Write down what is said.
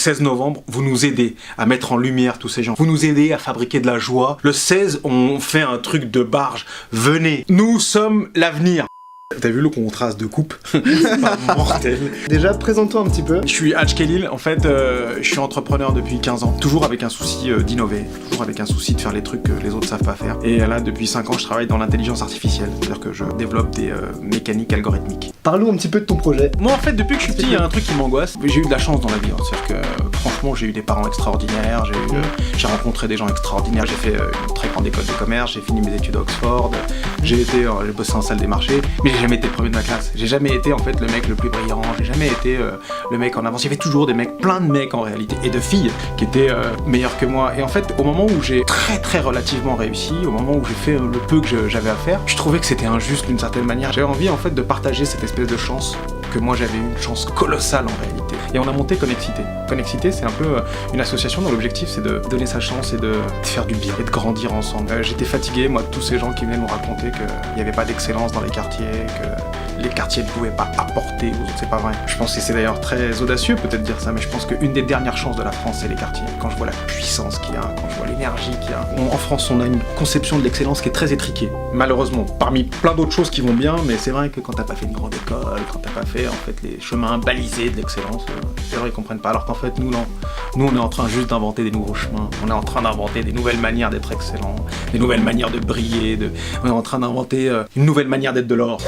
16 novembre, vous nous aidez à mettre en lumière tous ces gens. Vous nous aidez à fabriquer de la joie. Le 16, on fait un truc de barge. Venez, nous sommes l'avenir. T'as vu le contraste de coupe? C'est pas mortel. Déjà, présente-toi un petit peu. Je suis Hadj Khelil, en fait, je suis entrepreneur depuis 15 ans. Toujours avec un souci d'innover, toujours avec un souci de faire les trucs que les autres savent pas faire. Et là, depuis 5 ans, je travaille dans l'intelligence artificielle. C'est-à-dire que je développe des mécaniques algorithmiques. Parle-nous un petit peu de ton projet. Moi, en fait, depuis que je suis petit, il y a un truc qui m'angoisse. J'ai eu de la chance dans la vie. C'est-à-dire que, franchement, j'ai eu des parents extraordinaires, j'ai rencontré des gens extraordinaires. J'ai fait une très grande école de commerce, j'ai fini mes études à Oxford, j'ai bossé en salle des marchés, mais j'ai jamais été le premier de ma classe. J'ai jamais été en fait le mec le plus brillant, j'ai jamais été le mec en avance. Il y avait toujours des mecs, plein de mecs en réalité, et de filles qui étaient meilleurs que moi. Et en fait, au moment où j'ai très relativement réussi, au moment où j'ai fait le peu que j'avais à faire, je trouvais que c'était injuste d'une certaine manière. J'avais envie en fait de partager cette espèce de chance que moi j'avais eu, une chance colossale en réalité. Et on a monté Connexité. Connexité, c'est un peu une association dont l'objectif c'est de donner sa chance et de faire du bien et de grandir ensemble. J'étais fatigué, moi, de tous ces gens qui venaient nous raconter qu'il n'y avait pas d'excellence dans les quartiers, que les quartiers ne pouvaient pas apporter aux autres. C'est pas vrai. Je pense que c'est d'ailleurs très audacieux peut-être dire ça, mais je pense qu'une des dernières chances de la France, c'est les quartiers. Quand je vois la puissance qu'il y a, quand je vois l'énergie qu'il y a. En France, on a une conception de l'excellence qui est très étriquée. Malheureusement, parmi plein d'autres choses qui vont bien, mais c'est vrai que quand t'as pas fait une grande école, quand t'as pas fait en fait les chemins balisés de l'excellence, les gens ils comprennent pas. Alors qu'en fait, nous non. Nous, on est en train juste d'inventer des nouveaux chemins. On est en train d'inventer des nouvelles manières d'être excellent, des nouvelles manières de briller. On est en train d'inventer une nouvelle manière d'être de l'or.